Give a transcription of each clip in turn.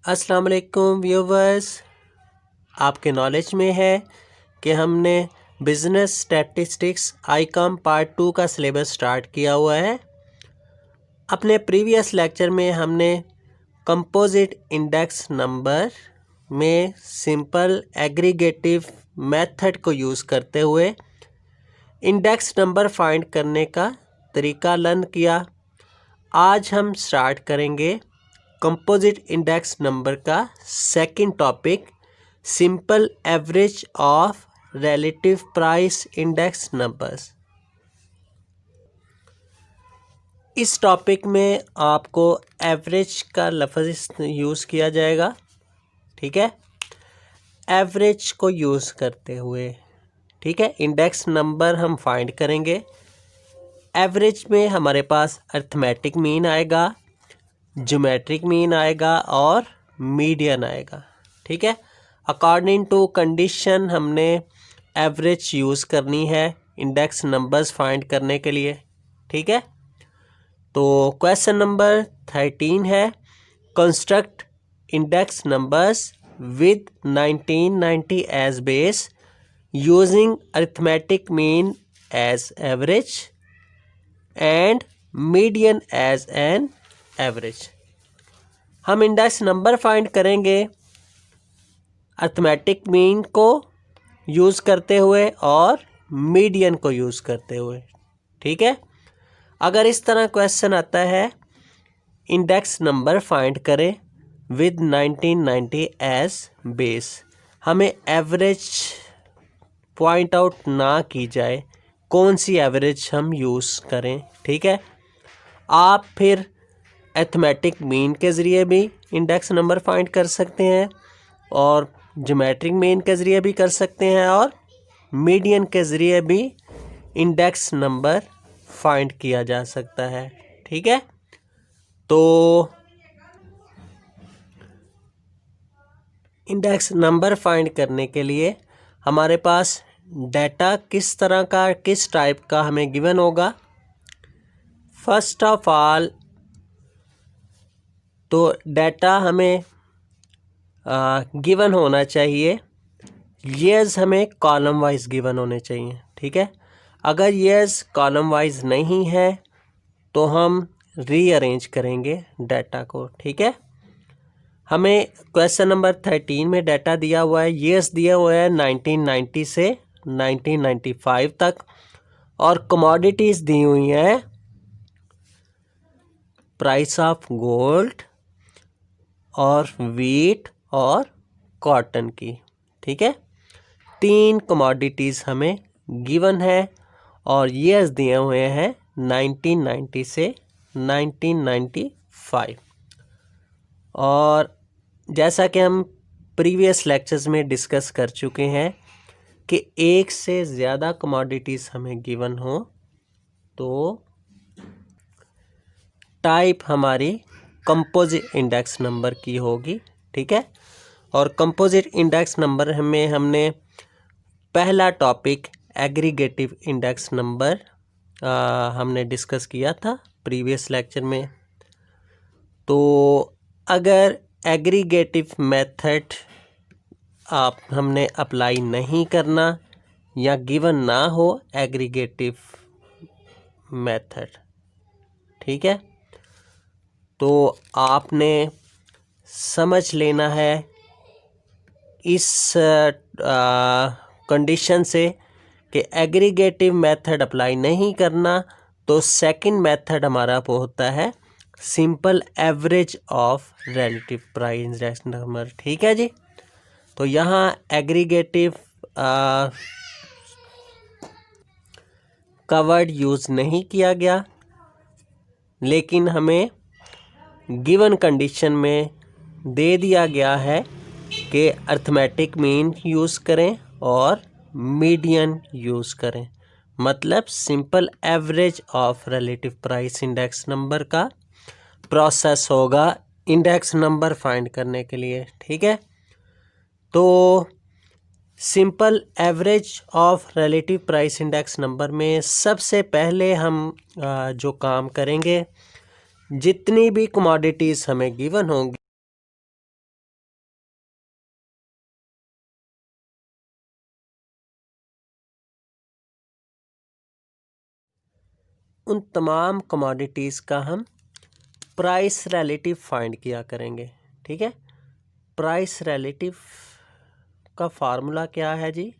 अस्सलाम वालेकुम व्यूवर्स, आपके नॉलेज में है कि हमने बिज़नेस स्टैटिस्टिक्स आईकॉम पार्ट 2 का सिलेबस स्टार्ट किया हुआ है। अपने प्रीवियस लेक्चर में हमने कंपोजिट इंडेक्स नंबर में सिंपल एग्रीगेटिव मेथड को यूज़ करते हुए इंडेक्स नंबर फाइंड करने का तरीका लर्न किया। आज हम स्टार्ट करेंगे कंपोजिट इंडेक्स नंबर का second topic, simple average of relative price index numbers. इस टॉपिक में आपको एवरेज का लफ्ज़ यूज़ किया जाएगा, ठीक है। एवरेज को यूज़ करते हुए, ठीक है, इंडेक्स नंबर हम फाइंड करेंगे। एवरेज में हमारे पास अरिथमेटिक मीन आएगा, ज्योमेट्रिक मीन आएगा और मीडियन आएगा, ठीक है। अकॉर्डिंग टू कंडीशन हमने एवरेज यूज़ करनी है इंडेक्स नंबर्स फाइंड करने के लिए, ठीक है। तो क्वेश्चन नंबर 13 है, construct index numbers with 1990 as base using arithmetic mean as average and median as an average. हम इंडेक्स नंबर फाइंड करेंगे अरिथमेटिक मीन को यूज़ करते हुए और मीडियन को यूज़ करते हुए, ठीक है। अगर इस तरह क्वेश्चन आता है, इंडेक्स नंबर फाइंड करें विद 1990 एज बेस, हमें एवरेज पॉइंट आउट ना की जाए, कौन सी एवरेज हम यूज़ करें, ठीक है। आप फिर अरिथमेटिक मीन के ज़रिए भी इंडेक्स नंबर फाइंड कर सकते हैं और ज्योमेट्रिक मीन के ज़रिए भी कर सकते हैं और मीडियन के ज़रिए भी इंडेक्स नंबर फाइंड किया जा सकता है, ठीक है। तो इंडेक्स नंबर फाइंड करने के लिए हमारे पास डाटा किस तरह का, किस टाइप का हमें गिवन होगा। फर्स्ट ऑफ ऑल तो डाटा हमें गिवन होना चाहिए, ईयर्स हमें कॉलम वाइज गिवन होने चाहिए, ठीक है। अगर ईयर्स कॉलम वाइज नहीं है तो हम रीअरेंज करेंगे डाटा को, ठीक है। हमें क्वेश्चन नंबर 13 में डाटा दिया हुआ है, ईयर्स दिया हुआ है 1990 से 1995 तक और कमोडिटीज़ दी हुई हैं प्राइस ऑफ गोल्ड और व्हीट और कॉटन की, ठीक है। 3 कमोडिटीज़ हमें गिवन है और ईयर्स दिए हुए हैं 1990 से 1995। और जैसा कि हम प्रीवियस लेक्चर्स में डिस्कस कर चुके हैं कि एक से ज़्यादा कमोडिटीज़ हमें गिवन हो तो टाइप हमारी कंपोजिट इंडेक्स नंबर की होगी, ठीक है। और कंपोजिट इंडेक्स नंबर में हमने पहला टॉपिक एग्रीगेटिव इंडेक्स नंबर हमने डिस्कस किया था प्रीवियस लेक्चर में। तो अगर एग्रीगेटिव मेथड हमने अप्लाई नहीं करना या गिवन ना हो एग्रीगेटिव मेथड, ठीक है, तो आपने समझ लेना है इस कंडीशन से कि एग्रीगेटिव मेथड अप्लाई नहीं करना, तो सेकंड मेथड हमारा वो होता है simple average of relative price index number, ठीक है जी। तो यहाँ एग्रीगेटिव का वर्ड यूज़ नहीं किया गया, लेकिन हमें गिवन कंडीशन में दे दिया गया है कि अरिथमेटिक मीन यूज़ करें और मीडियन यूज़ करें, मतलब simple average of relative price index number का प्रोसेस होगा इंडेक्स नंबर फाइंड करने के लिए, ठीक है। तो simple average of relative price index number में सबसे पहले हम जो काम करेंगे, जितनी भी कमोडिटीज़ हमें गिवन होंगी उन तमाम कमोडिटीज़ का हम प्राइस रिलेटिव फाइंड किया करेंगे। ठीक है, प्राइस रिलेटिव का फार्मूला क्या है जी,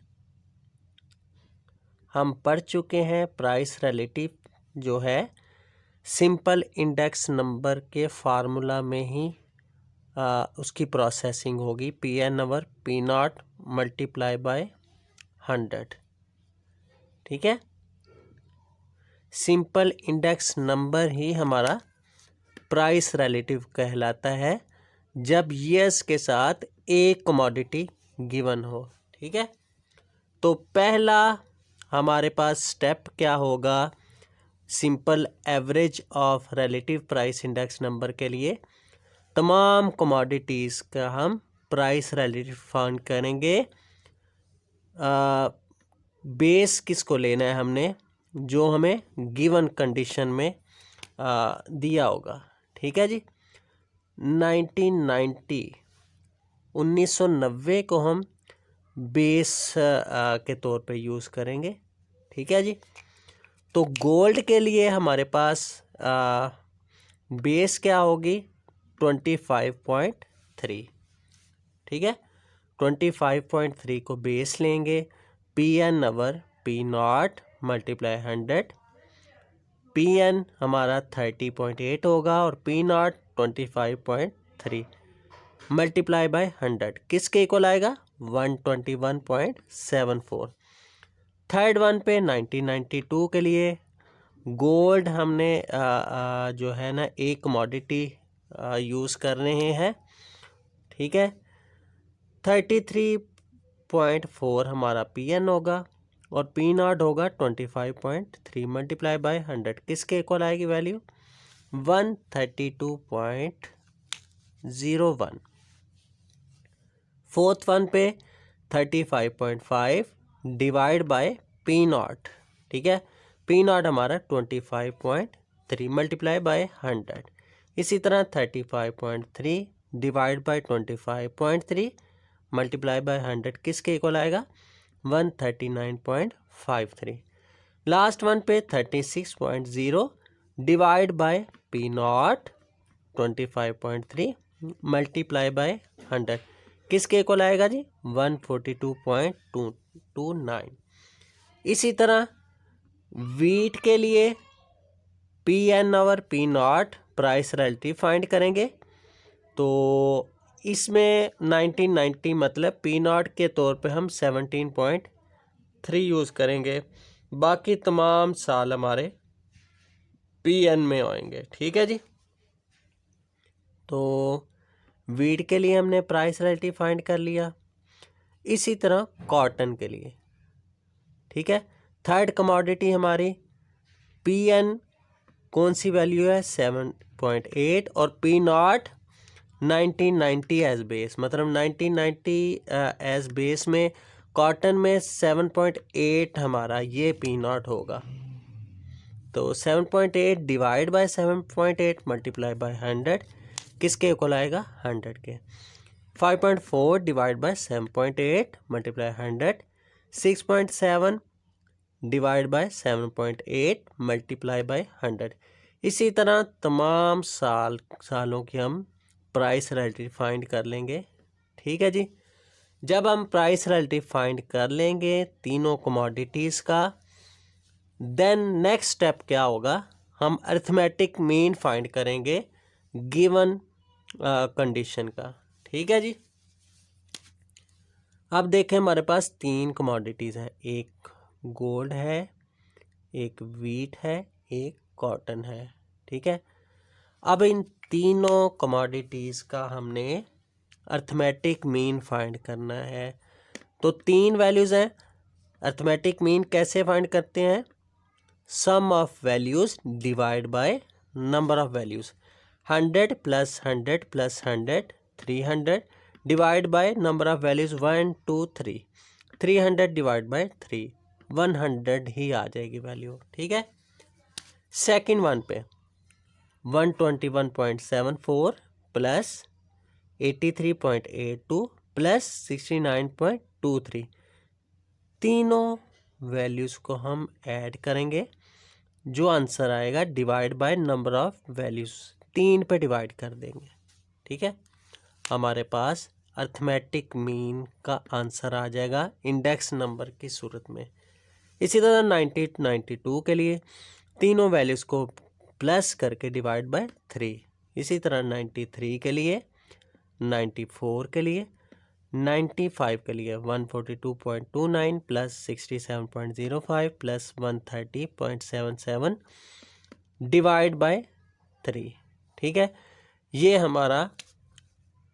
हम पढ़ चुके हैं। प्राइस रिलेटिव जो है सिंपल इंडेक्स नंबर के फार्मूला में ही उसकी प्रोसेसिंग होगी। P/N P0 multiply by 100। ठीक है, सिंपल इंडेक्स नंबर ही हमारा प्राइस रिलेटिव कहलाता है जब ईयर्स के साथ एक कमोडिटी गिवन हो। ठीक है, तो पहला हमारे पास स्टेप क्या होगा, simple average of relative price index number के लिए तमाम कमोडिटीज़ का हम प्राइस रिलेटिव फाइंड करेंगे। बेस किसको लेना है हमने, जो हमें गिवन कंडीशन में दिया होगा। ठीक है जी, 1990 को हम बेस के तौर पे यूज़ करेंगे। ठीक है जी, तो गोल्ड के लिए हमारे पास बेस क्या होगी, 25.3। ठीक है, 25.3 को बेस लेंगे। P/N P0 multiply 100। P/N हमारा 30.8 होगा और P0 25.3 मल्टीप्लाई बाय 100 किसके इक्वल आएगा, 121.74। थर्ड वन पे 1992 के लिए गोल्ड हमने जो है ना एक कमोडिटी यूज़ कर रहे हैं। ठीक है, 33.4 हमारा P/N होगा और P0 होगा 25.3 मल्टीप्लाई बाय 100 किसके इक्वल आएगी वैल्यू, 132.01। फोर्थ वन पे 35.5 डिवाइड बाय P0। ठीक है, P0 हमारा 25.3 मल्टीप्लाई बाय 100। इसी तरह 35.3 डिवाइड बाय 25.3 मल्टीप्लाई बाय 100 किसके इक्वल आएगा, 139.53। लास्ट वन पे 36.0 divide by P0 25.3 multiply by 100 किसके इक्वल आएगा जी, 142.229। इसी तरह वीट के लिए P/N P0 price relative find करेंगे। तो इसमें 1990 मतलब P0 के तौर पे हम 17.3 यूज़ करेंगे, बाकी तमाम साल हमारे P/N में आएंगे। ठीक है जी, तो वीट के लिए हमने प्राइस रिलेटिव फाइंड कर लिया। इसी तरह कॉटन के लिए, ठीक है, थर्ड कमोडिटी हमारी P/N कौन सी वैल्यू है, 7.8 और P0 1990 एज बेस, मतलब 1990 एज बेस में कॉटन में 7.8 हमारा ये P0 होगा। तो 7.8 डिवाइड बाय 7.8 मल्टीप्लाई बाय 100 किसके इक्वल आएगा, 100 के। 5.4 divide by 7.8 multiply 100, 6.7 divide by 7.8 multiply by 100। इसी तरह तमाम सालों की हम प्राइस रिलेटिव फाइंड कर लेंगे। ठीक है जी, जब हम प्राइस रिलेटिव फाइंड कर लेंगे तीनों कमोडिटीज़ का, देन नेक्स्ट स्टेप क्या होगा, हम अरिथमेटिक मीन फाइंड करेंगे गिवन कंडीशन का। ठीक है जी, अब देखें हमारे पास तीन कमोडिटीज़ हैं, एक गोल्ड है, एक वीट है, एक कॉटन है। ठीक है, अब इन तीनों कमोडिटीज़ का हमने अरिथमेटिक मीन फाइंड करना है। तो तीन वैल्यूज़ हैं, अरिथमेटिक मीन कैसे फाइंड करते हैं, sum of values divide by number of values. 100 plus 100 plus 100 300 divide by number of values 1 2 3, 300 divide by 3, 100 ही आ जाएगी वैल्यू। ठीक है, सेकंड वन पे 121.74 प्लस 83.82 प्लस 69.23, तीनों वैल्यूज़ को हम ऐड करेंगे जो आंसर आएगा divide by number of values, 3 पे डिवाइड कर देंगे। ठीक है, हमारे पास अर्थमेटिक मीन का आंसर आ जाएगा इंडेक्स नंबर की सूरत में। इसी तरह 90 92 के लिए तीनों वैल्यूज़ को प्लस करके डिवाइड बाय 3। इसी तरह 93 के लिए, 94 के लिए, 95 के लिए 142.29 प्लस 67.05 प्लस 130.77 डिवाइड बाय 3। ठीक है, ये हमारा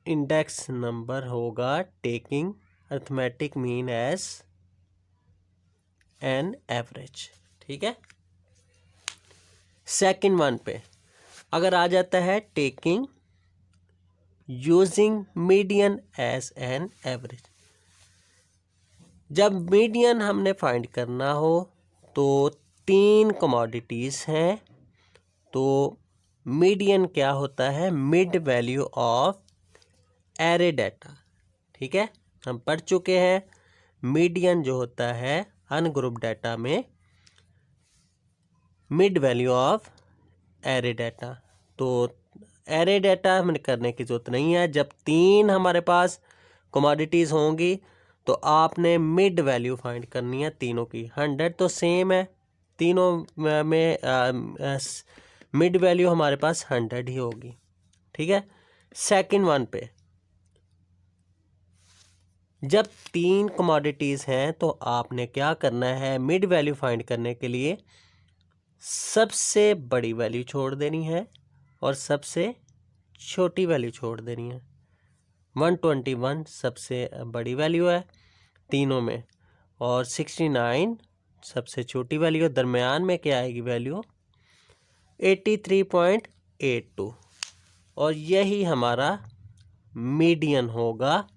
इंडेक्स नंबर होगा taking arithmetic mean as an average. ठीक है, सेकंड वन पे अगर आ जाता है taking using median as an average. जब मीडियन हमने फाइंड करना हो तो 3 कमोडिटीज़ हैं, तो मीडियन क्या होता है, mid value of array data. ठीक है, हम पढ़ चुके हैं मीडियन जो होता है अनग्रुप डाटा में mid value of array data. तो एरे डाटा हमें करने की ज़रूरत नहीं है। जब 3 हमारे पास कमोडिटीज़ होंगी तो आपने मिड वैल्यू फाइंड करनी है तीनों की। 100 तो सेम है तीनों में, मिड वैल्यू हमारे पास 100 ही होगी। ठीक है, सेकंड वन पे जब 3 कमोडिटीज़ हैं तो आपने क्या करना है, मिड वैल्यू फाइंड करने के लिए सबसे बड़ी वैल्यू छोड़ देनी है और सबसे छोटी वैल्यू छोड़ देनी है। 121 सबसे बड़ी वैल्यू है तीनों में और 69 सबसे छोटी वैल्यू है। दरमियान में क्या आएगी वैल्यू 83.82 और यही हमारा मीडियन होगा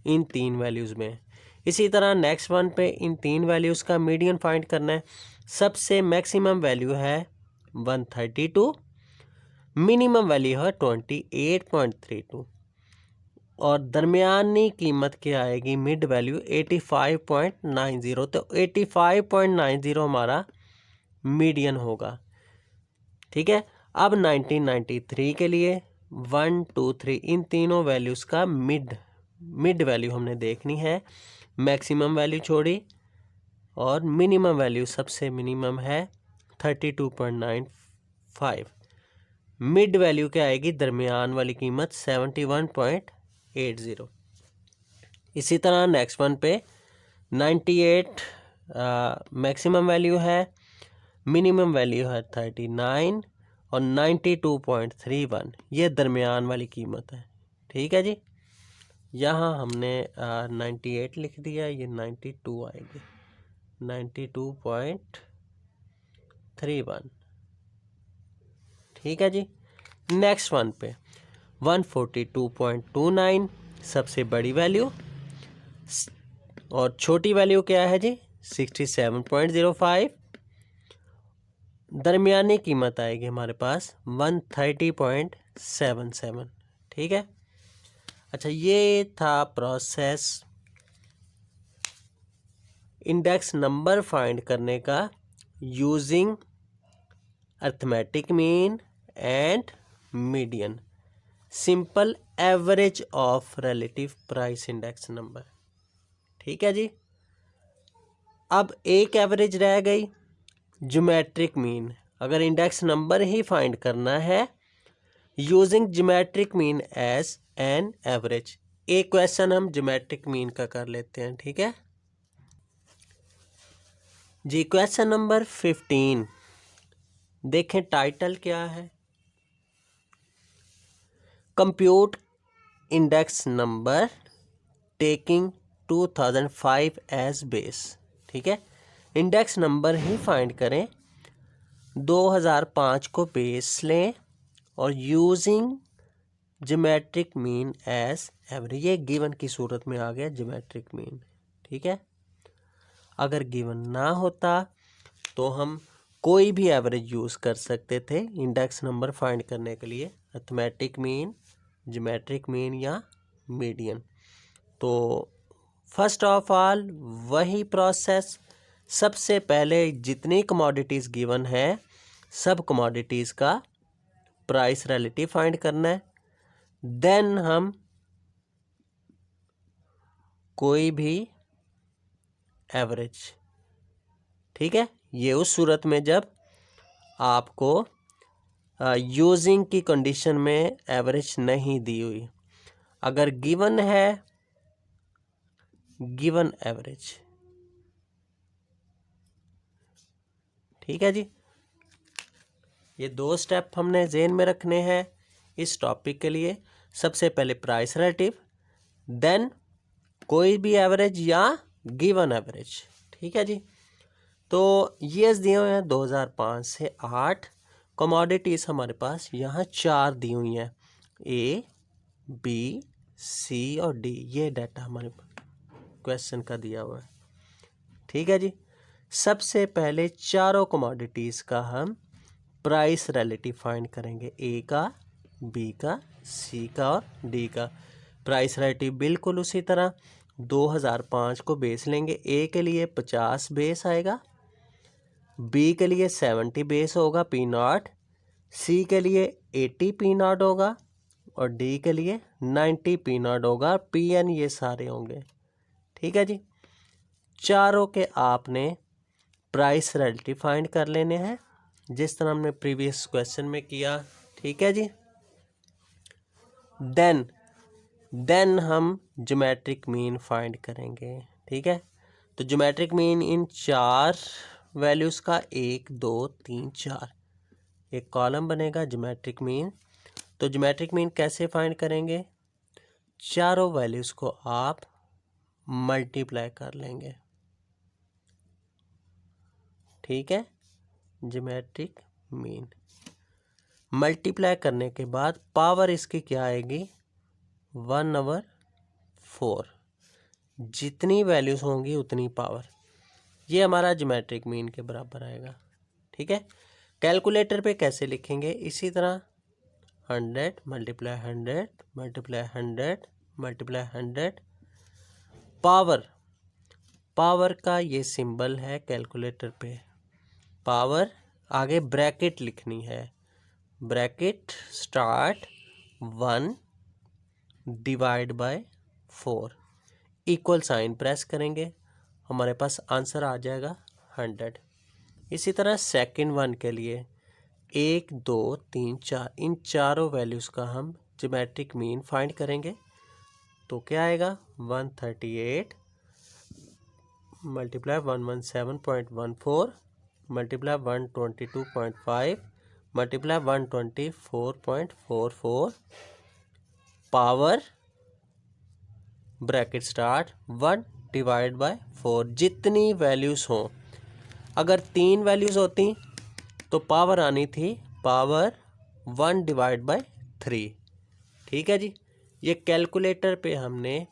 इन 3 वैल्यूज़ में। इसी तरह नेक्स्ट वन पे इन 3 वैल्यूज़ का मीडियन फाइंड करना है। सबसे मैक्सिमम वैल्यू है 132, मिनिमम वैल्यू है 28.32 और दरमियानी कीमत क्या आएगी, मिड वैल्यू 85.90। तो 85.90 हमारा मीडियन होगा। ठीक है, अब 1993 के लिए 1 2 3 इन तीनों वैल्यूज़ का मिड वैल्यू हमने देखनी है। मैक्सिमम वैल्यू छोड़ी और मिनिमम वैल्यू सबसे मिनिमम है 32.95। मिड वैल्यू क्या आएगी, दरमियान वाली कीमत 71.80। इसी तरह नेक्स्ट वन पे 98 मैक्सिमम वैल्यू है, मिनिमम वैल्यू है 39 और 92.31 ये दरमियान वाली कीमत है। ठीक है जी, यहाँ हमने 98 लिख दिया, ये 92 आएगी 92.31। ठीक है जी, नेक्स्ट वन पे 142.29 सबसे बड़ी वैल्यू और छोटी वैल्यू क्या है जी 67.05। दरमियानी कीमत आएगी हमारे पास 130.77। ठीक है, अच्छा ये था प्रोसेस इंडेक्स नंबर फाइंड करने का using arithmetic mean and median, simple average of relative price index number. ठीक है जी, अब एक एवरेज रह गई ज्योमेट्रिक मीन। अगर इंडेक्स नंबर ही फाइंड करना है using geometric mean as an average, एक क्वेश्चन हम ज्योमेट्रिक मीन का कर लेते हैं। ठीक है जी, क्वेश्चन नंबर 15 देखें, टाइटल क्या है, compute index number taking 2005 as base. ठीक है, इंडेक्स नंबर ही फाइंड करें, 2005 को बेस लें और using geometric mean as average, ये गिवन की सूरत में आ गया ज्योमेट्रिक मीन। ठीक है, अगर गिवन ना होता तो हम कोई भी एवरेज यूज़ कर सकते थे इंडेक्स नंबर फाइंड करने के लिए, अर्थमेटिक मीन, ज्योमेट्रिक मीन या मीडियन। तो फर्स्ट ऑफ ऑल वही प्रोसेस, सबसे पहले जितनी कमोडिटीज़ गिवन है सब कमोडिटीज़ का प्राइस रिलेटिव फाइंड करना है। देन हम कोई भी एवरेज, ठीक है, ये उस सूरत में जब आपको यूजिंग की कंडीशन में एवरेज नहीं दी हुई। अगर गिवन है गिवन एवरेज, ठीक है जी। ये 2 स्टेप हमने ज़हन में रखने हैं इस टॉपिक के लिए। सबसे पहले प्राइस रिलेटिव, देन कोई भी एवरेज या गिवन एवरेज, ठीक है जी। तो ये दिए हुए हैं 2005 से 8 कमोडिटीज़ हमारे पास यहाँ 4 दी हुई हैं, ए, बी, सी और डी। ये डाटा हमारे क्वेश्चन का दिया हुआ है, ठीक है जी। सबसे पहले चारों कमोडिटीज़ का हम प्राइस रिलेटिव फाइंड करेंगे, ए का, बी का, सी का और डी का। प्राइस रिलेटिव बिल्कुल उसी तरह 2005 को बेस लेंगे। ए के लिए 50 बेस आएगा, बी के लिए 70 बेस होगा पी नॉट, सी के लिए 80 पी नॉट होगा और डी के लिए 90 पी नॉट होगा। पी एन ये सारे होंगे, ठीक है जी। चारों के आपने प्राइस रिलेटिव फाइंड कर लेने हैं जिस तरह हमने प्रीवियस क्वेश्चन में किया, ठीक है जी। देन हम ज्योमेट्रिक मीन फाइंड करेंगे, ठीक है। तो ज्योमेट्रिक मीन इन 4 वैल्यूज़ का 1 2 3 4 एक कॉलम बनेगा ज्योमेट्रिक मीन। तो ज्योमेट्रिक मीन कैसे फाइंड करेंगे, चारों वैल्यूज़ को आप मल्टीप्लाई कर लेंगे, ठीक है। ज्योमेट्रिक मीन मल्टीप्लाई करने के बाद पावर इसकी क्या आएगी, 1/4। जितनी वैल्यूज़ होंगी उतनी पावर, ये हमारा ज्योमेट्रिक मीन के बराबर आएगा, ठीक है। कैलकुलेटर पे कैसे लिखेंगे, इसी तरह 100 मल्टीप्लाई 100 मल्टीप्लाई 100 मल्टीप्लाई 100। पावर का ये सिंबल है कैलकुलेटर पे, पावर आगे ब्रैकेट लिखनी है, bracket start 1 divide by 4 equal sign press करेंगे, हमारे पास आंसर आ जाएगा 100। इसी तरह सेकंड वन के लिए 1 2 3 4 इन चारों वैल्यूज़ का हम ज्योमेट्रिक मीन फाइंड करेंगे। तो क्या आएगा, 138 multiply 117.14 multiply 122.5 multiply 124.44 power bracket start 1 divide by 4। जितनी वैल्यूज़ हों, अगर 3 वैल्यूज़ होती तो पावर आनी थी पावर 1 डिवाइड बाय 3, ठीक है जी। ये कैलकुलेटर पे हमने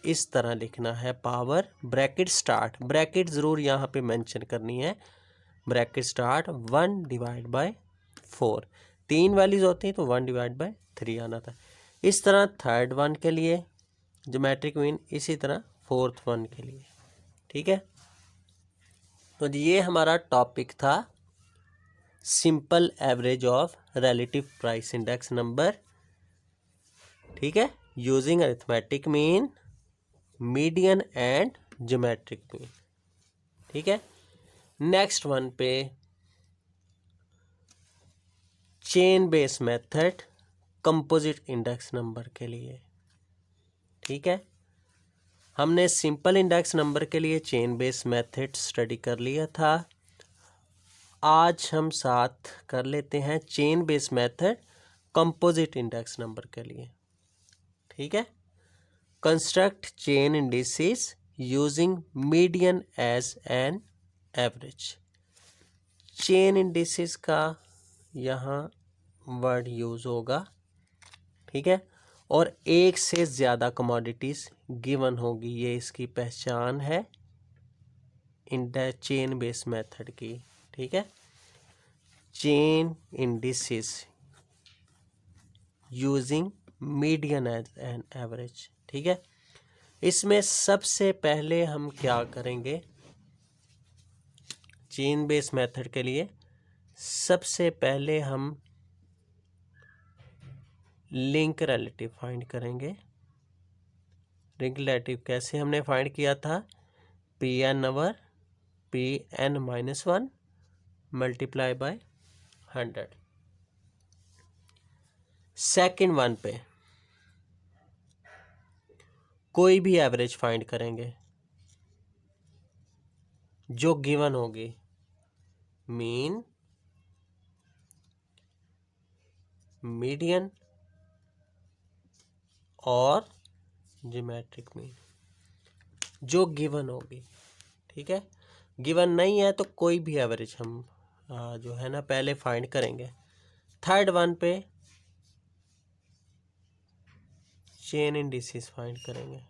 इस तरह लिखना है, पावर ब्रैकेट स्टार्ट, ब्रैकेट ज़रूर यहाँ पे मेंशन करनी है, bracket start 1 divide by 4। 3 values होती तो 1 डिवाइड बाय 3 आना था। इस तरह थर्ड वन के लिए ज्योमेट्रिक मीन, इसी तरह फोर्थ वन के लिए, ठीक है। तो ये हमारा टॉपिक था simple average of relative price index number, ठीक है, using arithmetic mean, median and geometric mean, ठीक है। नेक्स्ट वन पे chain base method composite index number के लिए, ठीक है। हमने सिंपल इंडेक्स नंबर के लिए चेन बेस मेथड स्टडी कर लिया था। आज हम साथ कर लेते हैं chain base method composite index number के लिए, ठीक है। Construct chain indices using median as an average. Chain indices का यहाँ वर्ड यूज़ होगा, ठीक है, और एक से ज़्यादा कमोडिटीज़ गिवन होगी, ये इसकी पहचान है चेन बेस मेथड की, ठीक है। Chain indices using median as an average, ठीक है। इसमें सबसे पहले हम क्या करेंगे, चेन बेस मेथड के लिए सबसे पहले हम लिंक रिलेटिव फाइंड करेंगे। लिंक रिलेटिव कैसे हमने फाइंड किया था, P N over P N minus 1 multiply by 100। Second one पे कोई भी एवरेज फाइंड करेंगे जो गिवन होगी, मीन, मीडियन और ज्योमेट्रिक मीन, जो गिवन होगी। ठीक है, गिवन नहीं है तो कोई भी एवरेज हम जो है ना पहले फाइंड करेंगे। थर्ड वन पे चेन इंडिसेस फाइंड करेंगे।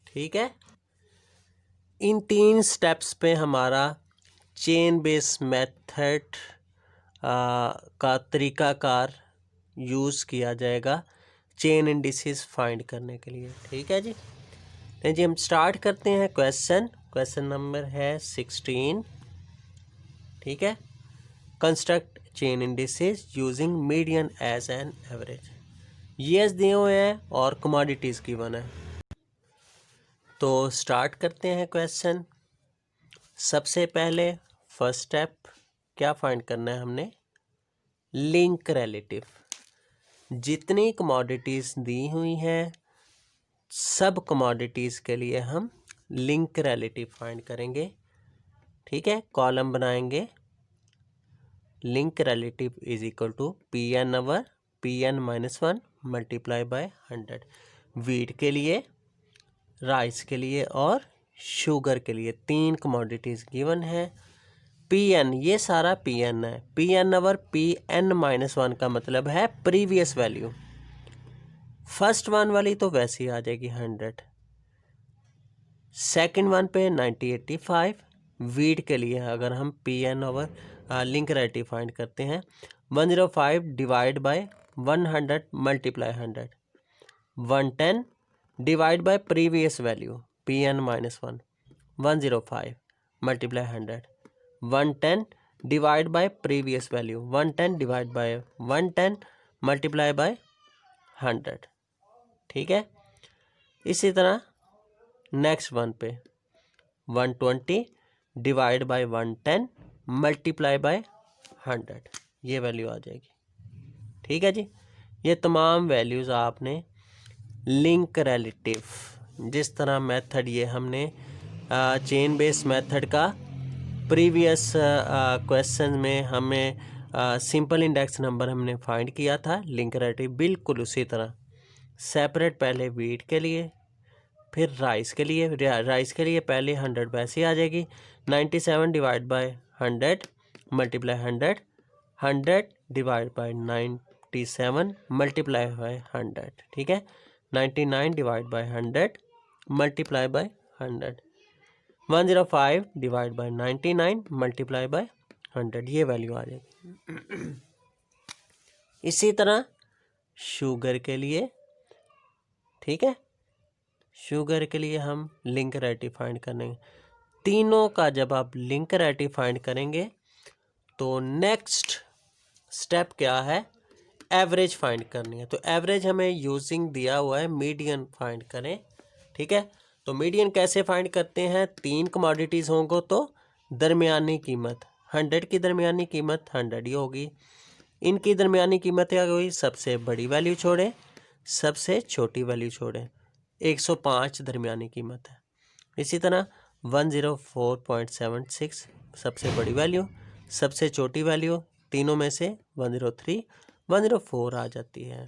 ठीक है, इन 3 स्टेप्स पे हमारा चेन बेस मेथड का तरीकाकार यूज़ किया जाएगा चेन इंडिसेस फाइंड करने के लिए। ठीक है जी, हम स्टार्ट करते हैं क्वेश्चन नंबर है 16। ठीक है, construct chain indices using median as an average. ये दिए हुए हैं और कमोडिटीज़ गिवन है। तो स्टार्ट करते हैं क्वेश्चन। सबसे पहले फर्स्ट स्टेप क्या फाइंड करना है हमने, लिंक रिलेटिव। जितनी कमोडिटीज़ दी हुई हैं सब कमोडिटीज़ के लिए हम लिंक रिलेटिव फाइंड करेंगे। ठीक है, कॉलम बनाएंगे, link relative is equal to P N over P N minus 1 multiply by 100। Wheat के लिए, राइस के लिए और शुगर के लिए 3 कमोडिटीज़ गिवन है। पी एन, ये सारा पी एन है। P N over P N minus 1 का मतलब है प्रीवियस वैल्यू। फर्स्ट वन वाली तो वैसे ही आ जाएगी 100। सेकेंड वन पे 9085। वीट के लिए अगर हम P N over link relative find करते हैं, 105 divide by 100 multiply 100। 110 divide by previous value P N minus 1, 105 multiply 100। 110 divide by previous value 110 divide by 110 multiply by 100। ठीक है, इसी तरह नेक्स्ट वन पे 120 डिवाइड बाय 110 मल्टीप्लाई बाय 100, ये value आ जाएगी। ठीक है जी, ये तमाम वैल्यूज़ आपने लिंक रिलेटिव, जिस तरह मेथड ये हमने चेन बेस मेथड का प्रीवियस क्वेश्चन में हमें सिंपल इंडेक्स नंबर हमने फाइंड किया था, लिंक रिलेटिव बिल्कुल उसी तरह सेपरेट, पहले वीट के लिए फिर राइस के लिए। राइस के लिए पहले 100 वैसे आ जाएगी, 97 divide by 100 multiply 100, 100 divide by 97 multiply by 100। ठीक है, 99 divide by 100 multiply by 100, 105 divide bye 99 multiply by 100, ये वैल्यू आ जाएगी। इसी तरह शुगर के लिए, ठीक है, शुगर के लिए हम लिंक रिलेटिव फाइंड करेंगे। तीनों का जब आप लिंक रिलेटिव फाइंड करेंगे तो नेक्स्ट स्टेप क्या है, एवरेज फाइंड करनी है। तो एवरेज हमें यूजिंग दिया हुआ है मीडियन फाइंड करें। ठीक है, तो मीडियन कैसे फाइंड करते हैं, 3 कमोडिटीज़ होंगे तो दरमियानी कीमत 100 की दरमियानी कीमत 100 ही होगी। इनकी दरमियानी कीमत क्या होगी, सबसे बड़ी वैल्यू छोड़ें सबसे छोटी वैल्यू छोड़ें, 105 दरमियानी कीमत है। इसी तरह 104.76 सबसे बड़ी वैल्यू, सबसे छोटी वैल्यू तीनों में से 103, 104 आ जाती है।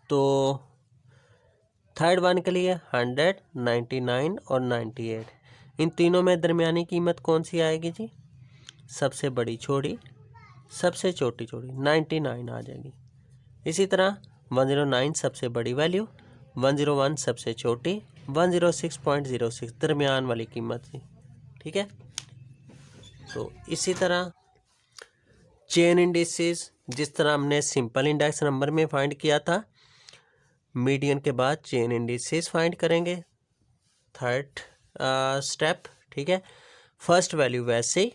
तो थर्ड वन के लिए 100, 99 और 98, इन तीनों में दरमियानी कीमत कौन सी आएगी जी, सबसे बड़ी छोड़ी सबसे छोटी छोड़ी 99 आ जाएगी। इसी तरह 109 सबसे बड़ी वैल्यू, 101 सबसे छोटी, 106.06 दरमियान वाली कीमत थी। ठीक है, तो इसी तरह चेन इंडिसेस जिस तरह हमने सिंपल इंडेक्स नंबर में फाइंड किया था, मीडियन के बाद चेन इंडिसेस फाइंड करेंगे, थर्ड स्टेप। ठीक है, फर्स्ट वैल्यू वैसे ही,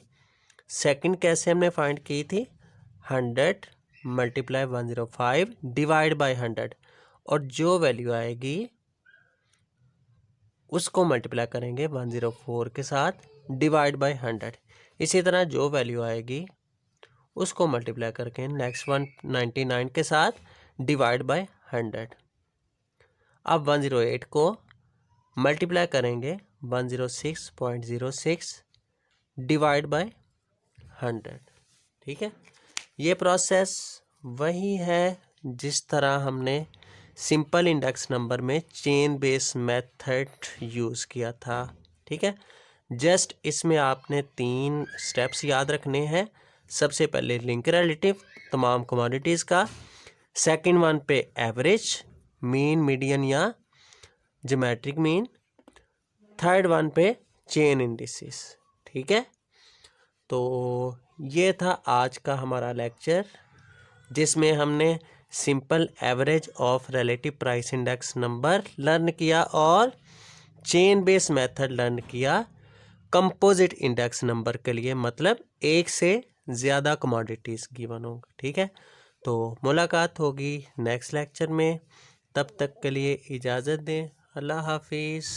सेकंड कैसे हमने फाइंड की थी, 100 मल्टीप्लाई 105 डिवाइड बाय 100, और जो वैल्यू आएगी उसको मल्टीप्लाई करेंगे 104 के साथ डिवाइड बाय 100। इसी तरह जो वैल्यू आएगी उसको मल्टीप्लाई करके नेक्स्ट 199 के साथ डिवाइड बाय 100। अब 108 को मल्टीप्लाई करेंगे 106.06 डिवाइड बाय 100। ठीक है, ये प्रोसेस वही है जिस तरह हमने सिंपल इंडेक्स नंबर में चेन बेस मेथड यूज़ किया था। ठीक है, जस्ट इसमें आपने 3 स्टेप्स याद रखने हैं। सबसे पहले लिंक रिलेटिव तमाम कमोडिटीज़ का, सेकंड वन पे एवरेज, मीन, मीडियन या ज्योमेट्रिक मीन, थर्ड वन पे चेन इंडिसेस। ठीक है, तो ये था आज का हमारा लेक्चर जिसमें हमने simple average of relative price index number learn किया और चेन बेस मेथड लर्न किया कंपोजिट इंडेक्स नंबर के लिए, मतलब एक से ज़्यादा कमोडिटीज़ गिवन होंगे। ठीक है, तो मुलाकात होगी नेक्स्ट लेक्चर में, तब तक के लिए इजाज़त दें। अल्लाह हाफिज़।